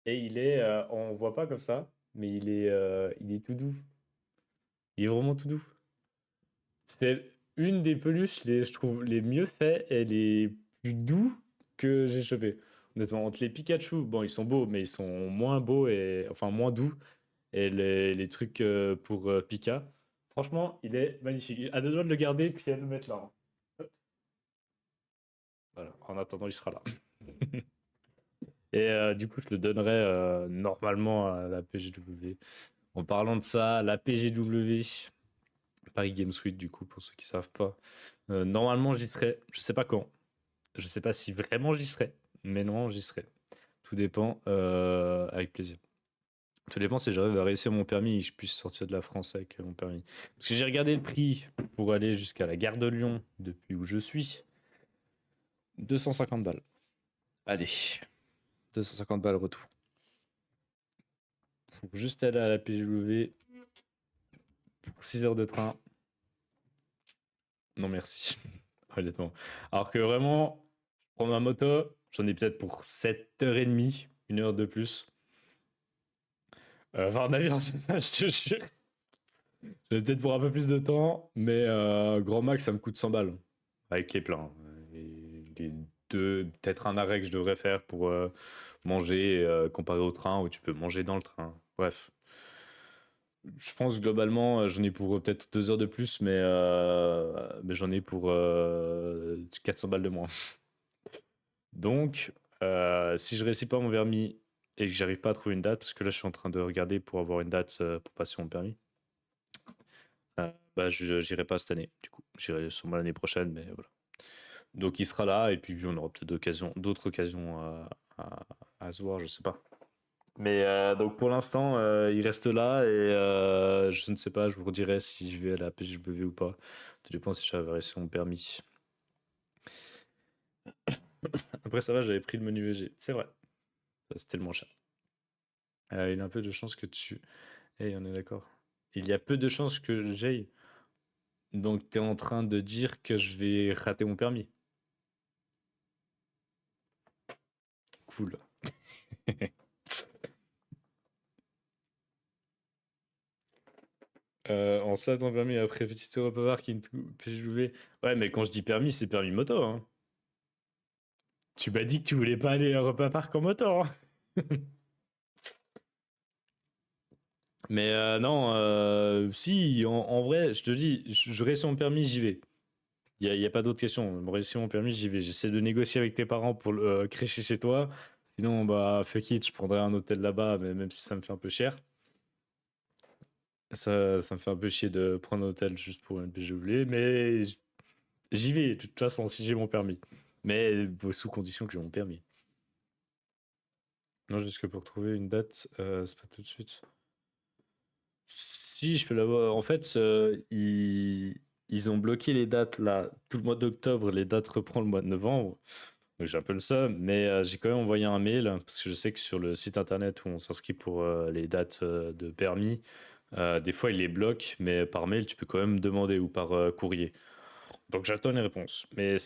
Et on voit pas comme ça, mais il est tout doux. Il est vraiment tout doux. C'est une des peluches, je trouve, les mieux faits et les plus doux que j'ai chopé. Honnêtement, entre les Pikachu, bon, ils sont beaux, mais ils sont moins beaux et enfin moins doux. Et les trucs pour Pika, franchement, il est magnifique. À deux doigts de le garder, puis à le mettre là, hein. Voilà. En attendant, il sera là. Et du coup, je le donnerai normalement à la PGW. En parlant de ça, la PGW, Paris Games Week, du coup, pour ceux qui savent pas. Normalement, j'y serai. Je sais pas quand. Je sais pas si vraiment j'y serai. Mais non, j'y serai. Tout dépend. Avec plaisir. Tout dépend si j'arrive à réussir mon permis et que je puisse sortir de la France avec mon permis. Parce que j'ai regardé le prix pour aller jusqu'à la gare de Lyon depuis où je suis. 250 balles. Allez. 250 balles retour. Faut juste aller à la PGW pour 6 heures de train. Non, merci. Honnêtement. Alors que vraiment, je prends ma moto, j'en ai peut-être pour 7h30, 1 heure de plus. Enfin, en avion, c'est ça, je te jure. J'en ai peut-être pour un peu plus de temps, mais grand max, ça me coûte 100 balles. Avec les pleins. Et les deux, peut-être un arrêt que je devrais faire pour manger comparé au train où tu peux manger dans le train. Bref. Je pense globalement, j'en ai pour peut-être 2 heures de plus, mais j'en ai pour 400 balles de moins. Donc, si je réussis pas mon permis et que j'arrive pas à trouver une date, parce que là je suis en train de regarder pour avoir une date pour passer mon permis, bah j'irai pas cette année. Du coup, j'irai sûrement l'année prochaine, mais voilà. Donc il sera là et puis on aura peut-être d'autres occasions à se voir, je sais pas. Mais donc pour l'instant, il reste là et je ne sais pas, je vous redirai si je vais à la PGBV ou pas. Tout dépend si j'avais réussi mon permis. Après ça va, j'avais pris le menu EG, c'est vrai. C'était le moins cher. Il y a un peu de chance que tu... on est d'accord. Il y a peu de chances que j'aille. Donc tu es en train de dire que je vais rater mon permis. Cool. En ça, ton permis après petit Europa Park, PGW. Ouais, mais quand je dis permis, c'est permis moto. Hein. Tu m'as dit que tu voulais pas aller à Europa Park en moto. Hein. Mais non, si, en vrai, je te dis, je réussis mon permis, j'y vais. Il y a pas d'autre question. Je réussis mon permis, j'y vais. J'essaie de négocier avec tes parents pour le crécher chez toi. Sinon, bah, fuck it, je prendrai un hôtel là-bas, mais même si ça me fait un peu cher. Ça me fait un peu chier de prendre un hôtel juste pour une PGW, mais j'y vais, de toute façon, si j'ai mon permis. Mais sous condition que j'ai mon permis. Non, jusque pour trouver une date, c'est pas tout de suite. Si, je peux l'avoir. En fait, ils ont bloqué les dates là, tout le mois d'octobre, les dates reprend le mois de novembre. Donc j'ai un peu le seum, mais j'ai quand même envoyé un mail, parce que je sais que sur le site internet où on s'inscrit pour les dates de permis, des fois ils les bloquent, mais par mail tu peux quand même demander ou par courrier. Donc j'attends les réponses. Mais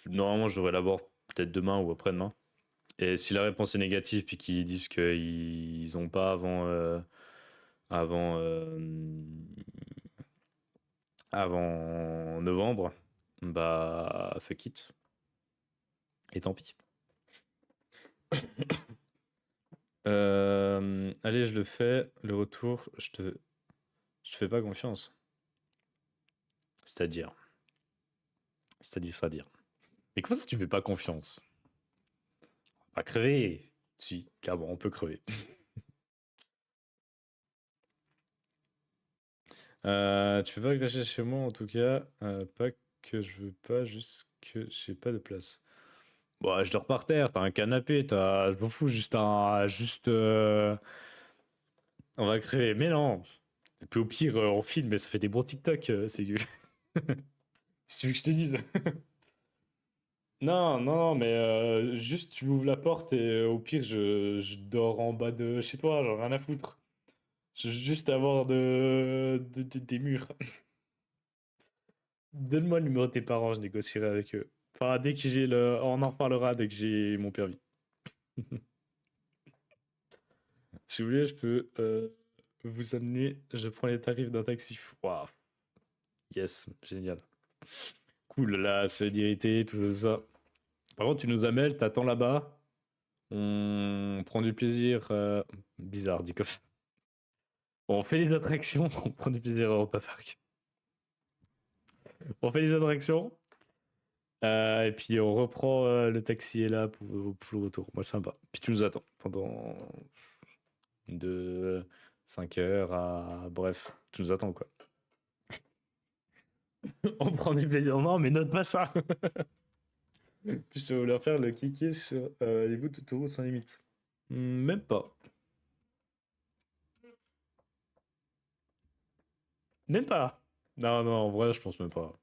normalement je devrais l'avoir peut-être demain ou après-demain. Et si la réponse est négative puis qu'ils disent qu'ils n'ont pas avant avant novembre, bah fuck it. Et tant pis. Allez, je le fais. Le retour, je te fais pas confiance. C'est-à-dire. C'est-à-dire. Mais comment ça tu fais pas confiance? On va pas crever. Si, clairement, on peut crever. Tu peux pas cracher chez moi en tout cas. Pas que je veux pas, juste que j'ai pas de place. Bon, je dors par terre, t'as un canapé, je m'en fous, on va crever. Mais non. Et puis au pire, on filme, mais ça fait des bons TikTok, c'est mieux. Si tu veux que je te dise. Non, non, non, mais juste tu m'ouvres la porte et au pire, je dors en bas de chez toi, genre rien à foutre. Je veux juste avoir des murs. Donne-moi le numéro de tes parents, je négocierai avec eux. Enfin, dès que j'ai le. On en reparlera dès que j'ai mon permis. Si vous voulez, je peux vous amener. Je prends les tarifs d'un taxi. Waouh. Yes, génial. Cool, la solidarité, tout ça. Par contre, tu nous amènes, t'attends là-bas. On prend du plaisir. Bizarre, dit comme ça. On fait les attractions, on prend du plaisir à Europa Park. On fait les attractions. Et puis on reprend le taxi est là pour le retour. Moi, sympa. Puis tu nous attends pendant de 5 heures à. Bref, tu nous attends quoi. On prend du plaisir. Non, mais note pas ça. Puis je vais leur faire le kiki sur les bouts d'autoroute sans limite. Même pas. Même pas. Non, non, en vrai, je pense même pas.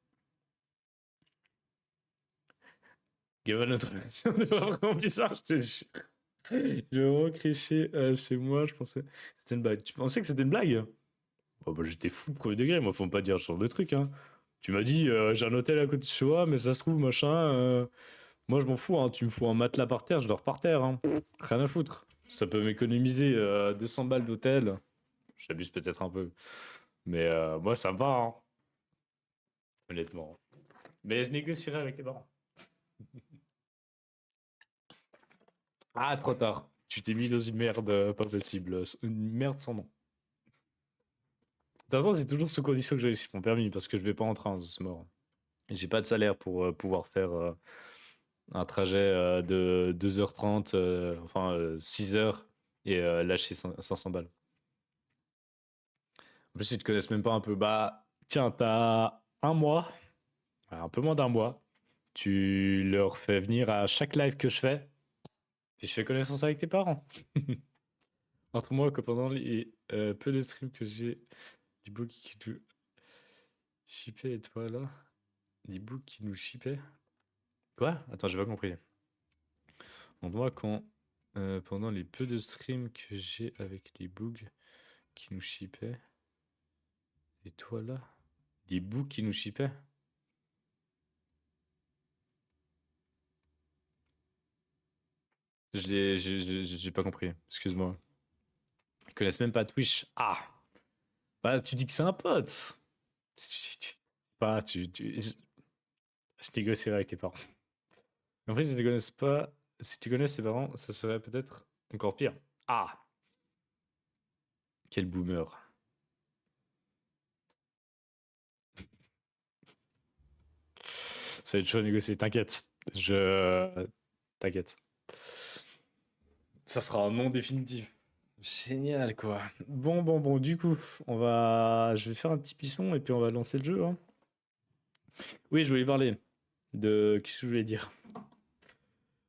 Gavin, notre relation est vraiment bizarre, je te jure. J'ai vraiment crié chez moi, je pensais que c'était une blague. Tu pensais que c'était une blague? Oh, bah, j'étais fou premier degré, moi, faut pas dire ce genre de truc, hein. Tu m'as dit, j'ai un hôtel à côté de chez moi, mais ça se trouve, machin. Moi, je m'en fous, hein. Tu me fous un matelas par terre, je dors par terre, hein. Rien à foutre. Ça peut m'économiser 200 balles d'hôtel. J'abuse peut-être un peu. Mais moi, ça me va, hein, honnêtement. Mais je négocierai avec tes parents. Ah, trop tard. Tu t'es mis dans une merde pas possible. Une merde sans nom. De toute façon, c'est toujours sous condition que je réussisse mon permis parce que je vais pas en train, c'est mort. Et j'ai pas de salaire pour pouvoir faire un trajet de 2h30, enfin 6 heures et lâcher 500 balles. En plus, ils te connaissent même pas un peu. Bah, tiens, t'as un mois, un peu moins d'un mois. Tu leur fais venir à chaque live que je fais, puis je fais connaissance avec tes parents. Entre moi, que pendant les peu de streams que j'ai, des books qui nous shippaient et toi là, des books qui nous shippaient. Quoi? Attends, j'ai pas compris. Entre moi, quand pendant les peu de streams que j'ai avec les bugs qui nous shippaient, et toi là, des books qui nous shippaient. J'ai pas compris. Excuse-moi. Ils connaissent même pas Twitch. Ah! Bah, tu dis que c'est un pote. Pas, je négocierai avec tes parents. En fait, si tu connaisses pas, si tu connais ses parents, ça serait peut-être encore pire. Ah! Quel boomer. Ça va être chaud à négocier, t'inquiète. T'inquiète. Ça sera un nom définitif. Génial, quoi. Bon, du coup, je vais faire un petit pisson et puis on va lancer le jeu, hein. Oui, je voulais parler de... Qu'est-ce que je voulais dire?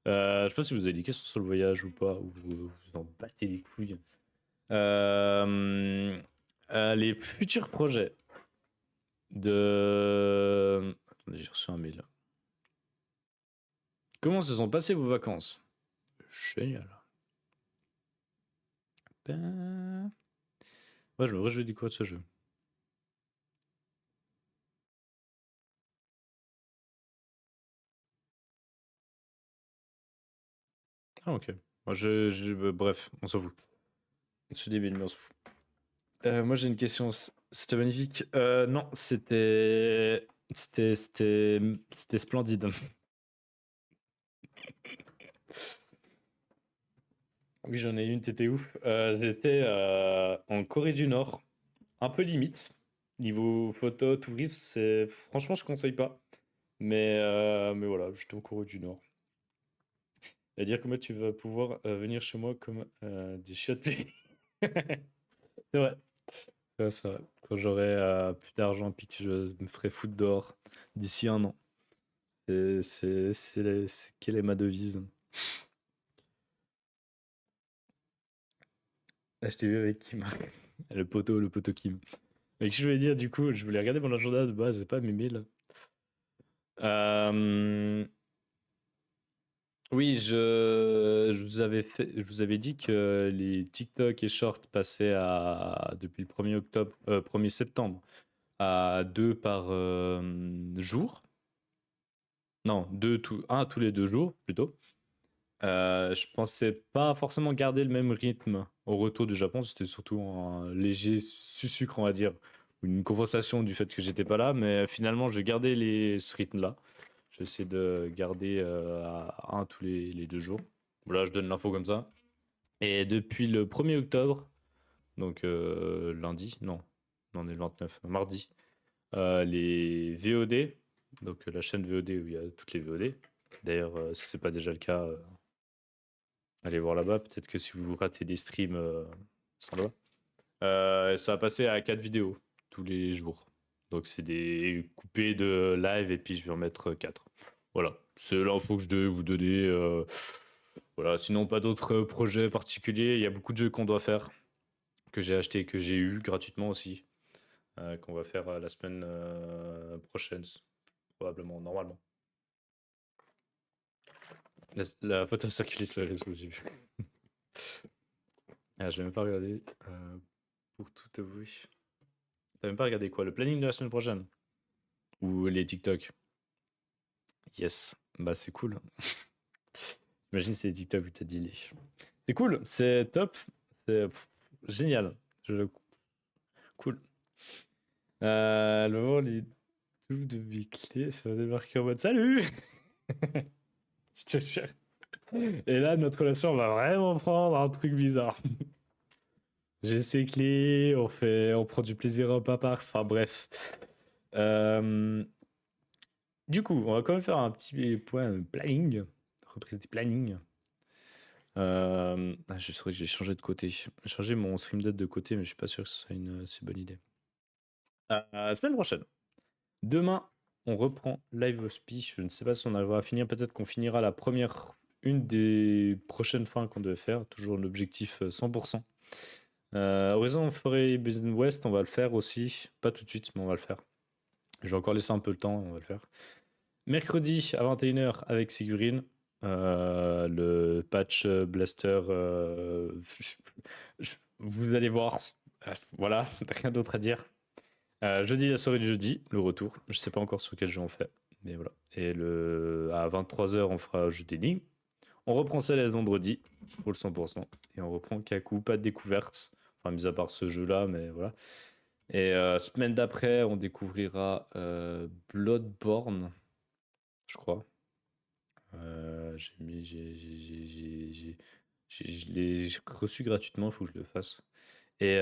Je sais pas si vous avez des questions sur le voyage ou pas, ou vous en battez les couilles. Les futurs projets de... Attendez, j'ai reçu un mail. Comment se sont passées vos vacances? Génial. Ben... Ouais, je me réjouis du coup de ce jeu. Ah, ok. Moi, bref, on s'en fout. C'est débile, mais on s'en fout. Moi, j'ai une question. C'était magnifique. Non, c'était splendide. Oui, j'en ai une, t'étais ouf. J'étais en Corée du Nord, un peu limite. Niveau photo, tourisme, franchement, je conseille pas. Mais voilà, j'étais en Corée du Nord. C'est-à-dire que moi, tu vas pouvoir venir chez moi comme des chiottes pays. C'est vrai. C'est vrai. Quand j'aurai plus d'argent puis que je me ferai foutre dehors d'ici un an. Quelle est ma devise? Ah, je t'ai vu avec Kim. Le poteau Kim. Mais que je voulais dire, du coup, je voulais regarder mon agenda de base, c'est pas mes mails. Oui, je vous avais dit que les TikTok et Short passaient depuis le 1er octobre, 1er septembre, à 2 par jour. Non, un tous les 2 jours, plutôt. Je pensais pas forcément garder le même rythme au retour du Japon, c'était surtout un léger sucre, on va dire, une compensation du fait que j'étais pas là, mais finalement, je vais garder ce rythme-là. Je vais essayer de garder à un tous les 2 jours. Voilà, je donne l'info comme ça. Et depuis le 1er octobre, donc lundi, non, on est le 29, mardi, les VOD, donc la chaîne VOD où il y a toutes les VOD. D'ailleurs, si c'est pas déjà le cas, allez voir là-bas. Peut-être que si vous ratez des streams, ça va. Ça va passer à 4 vidéos tous les jours. Donc c'est des coupés de live et puis je vais en mettre 4. Voilà, c'est l'info que je devais vous donner. Voilà, sinon pas d'autres projets particuliers. Il y a beaucoup de jeux qu'on doit faire, que j'ai acheté, que j'ai eu gratuitement aussi, qu'on va faire la semaine prochaine, probablement, normalement. La photo a circulé sur les réseaux, j'ai vu. Ah, je vais même pas regarder. Pour tout avouer. T'as même pas regardé quoi? Le planning de la semaine prochaine? Ou les TikTok? Yes. Bah, c'est cool. Imagine, c'est les TikTok où t'as dit les. C'est cool, c'est top, c'est génial. Cool. Le moment, les tout de mes clés, ça va débarquer en mode salut! Je te jure. Et là, notre relation va vraiment prendre un truc bizarre. J'ai ses clés, on prend du plaisir au papa. Enfin bref. Euh, du coup, on va quand même faire un petit point planning. Reprise des plannings. Je saurais que j'ai changé de côté. J'ai changé mon stream date de côté, mais je suis pas sûr que ce soit une assez bonne idée. Semaine prochaine. Demain, on reprend Live Hospice. Je ne sais pas si on arrivera à finir. Peut-être qu'on finira une des prochaines fins qu'on devait faire. Toujours l'objectif 100%. Horizon Forbidden West, on va le faire aussi. Pas tout de suite, mais on va le faire. Je vais encore laisser un peu le temps, on va le faire. Mercredi à 21h avec Sigurine. Le patch Blaster. Vous allez voir. Voilà, rien d'autre à dire. Jeudi, la soirée du jeudi, le retour. Je sais pas encore sur quel jeu on fait. Mais voilà. Et à 23h, on fera jeu d'énigmes. On reprend Céleste vendredi pour le 100%. Et on reprend Kaku, pas de découverte. Enfin, mis à part ce jeu-là, mais voilà. Et semaine d'après, on découvrira Bloodborne, je crois. Je l'ai reçu gratuitement, il faut que je le fasse. Et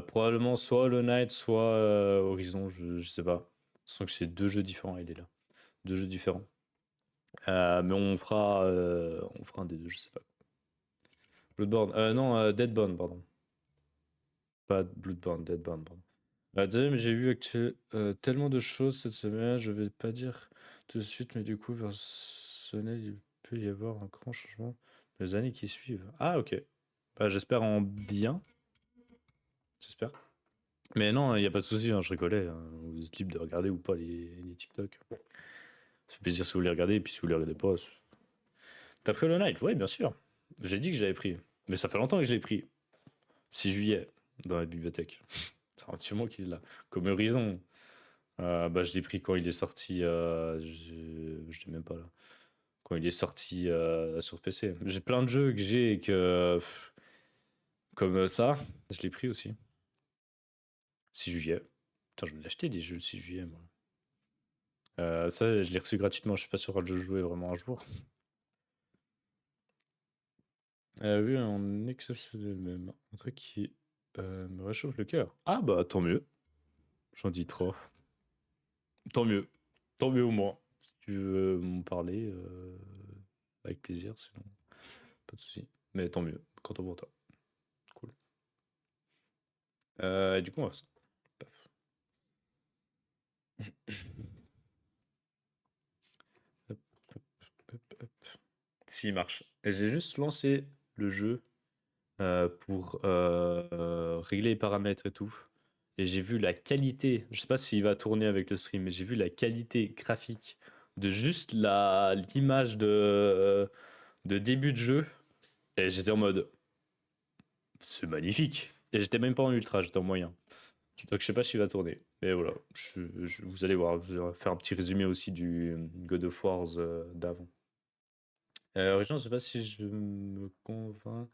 probablement soit Hollow Knight, soit Horizon, je sais pas. Sans que c'est deux jeux différents, il est là. Deux jeux différents. Mais on fera un des deux, je sais pas. Bloodborne, non, Deadborn, pardon. Pas Bloodborne, Deadborn, pardon. Désolé, mais j'ai vu tellement de choses cette semaine, je vais pas dire tout de suite, mais du coup, personnel, il peut y avoir un grand changement dans les années qui suivent. Ah, ok. Bah, j'espère en bien. J'espère. Mais non, il n'y a pas de souci, hein, je rigolais, hein. Vous êtes libre de regarder ou pas les TikTok. Ça fait plaisir si vous les regardez, et puis si vous les regardez pas. T'as pris Hollow Knight? Oui, bien sûr. J'ai dit que j'avais pris. Mais ça fait longtemps que je l'ai pris. 6 juillet, dans la bibliothèque. C'est un petit mot qui est là. Comme Horizon. Bah, je l'ai pris quand il est sorti. Je l'ai même pas là. Quand il est sorti sur PC. J'ai plein de jeux que j'ai et que. Comme ça, je l'ai pris aussi. 6 juillet. Putain, je vais l'acheter des jeux le 6 juillet, moi. Ça, je l'ai reçu gratuitement. Je suis pas sûr que je jouer vraiment un jour. Oui, en exceptionnel même. Un truc qui me réchauffe le cœur. Ah bah tant mieux. J'en dis trop. Tant mieux. Tant mieux au moins. Si tu veux m'en parler, avec plaisir, sinon pas de souci. Mais tant mieux. Content pour toi. Cool. Et du coup, on va faire ça. Paf. Hop, hop, hop, hop. S'il marche. Et j'ai juste lancé le jeu pour régler les paramètres et tout. Et j'ai vu la qualité, je sais pas s'il va tourner avec le stream, mais j'ai vu la qualité graphique de juste l'image de début de jeu. Et j'étais en mode, c'est magnifique. Et j'étais même pas en ultra, j'étais en moyen. Donc je sais pas s'il va tourner. Mais voilà, vous allez voir, je vais faire un petit résumé aussi du God of Wars d'avant. Original, je sais pas si je me convainc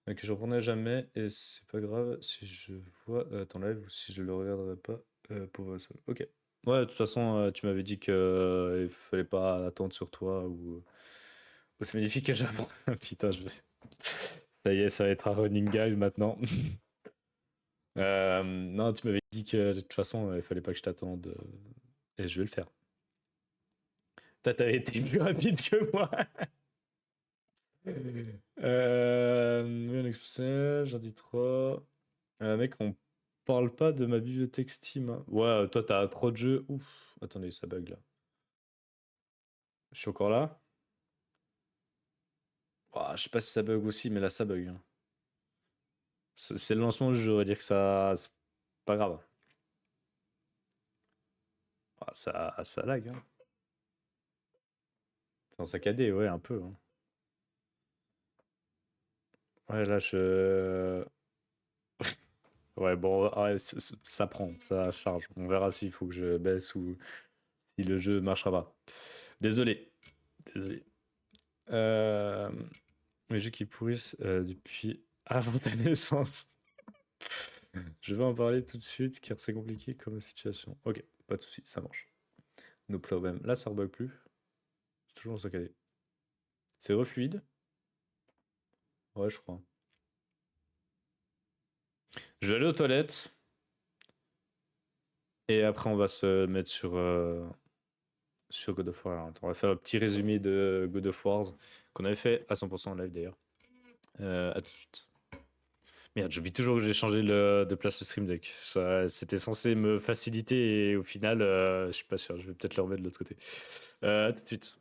que je reprendrai jamais et c'est pas grave si je vois ton live ou si je le regarderai pas pour voir ça. Ok. Ouais, de toute façon, tu m'avais dit que il fallait pas attendre sur toi ou c'est magnifique que j'apprends. Putain, ça y est, ça va être un running guide maintenant. Non, tu m'avais dit que de toute façon, il fallait pas que je t'attende et je vais le faire. T'avais été plus rapide que moi. Un exposé, j'en dis trop. Mec, on parle pas de ma bibliothèque Steam, hein. Ouais, toi, t'as trop de jeux. Ouf. Attendez, ça bug là. Je suis encore là? Ouah, je sais pas si ça bug aussi, mais là, ça bug, hein. C'est le lancement du jeu, on va dire que ça. C'est pas grave. Ah, ça lag, hein. C'est en saccadé, ouais, un peu, hein. Ouais, là, je. Ouais, bon, ouais, ça prend, ça charge. On verra s'il faut que je baisse ou si le jeu marchera pas. Désolé. Désolé. Euh, Les jeux qui pourrissent depuis avant ta naissance. Je vais en parler tout de suite car c'est compliqué comme situation. Ok, pas de soucis, ça marche. No problem. Là, ça rebug plus. C'est toujours saccadé. C'est refluide. Ouais, je crois. Je vais aller aux toilettes. Et après, on va se mettre sur God of War. Attends, on va faire un petit résumé de God of War qu'on avait fait à 100% en live d'ailleurs. À tout de suite. Merde, j'oublie toujours que j'ai changé de place le stream deck. C'était censé me faciliter et au final, je suis pas sûr. Je vais peut-être le remettre de l'autre côté. À tout de suite.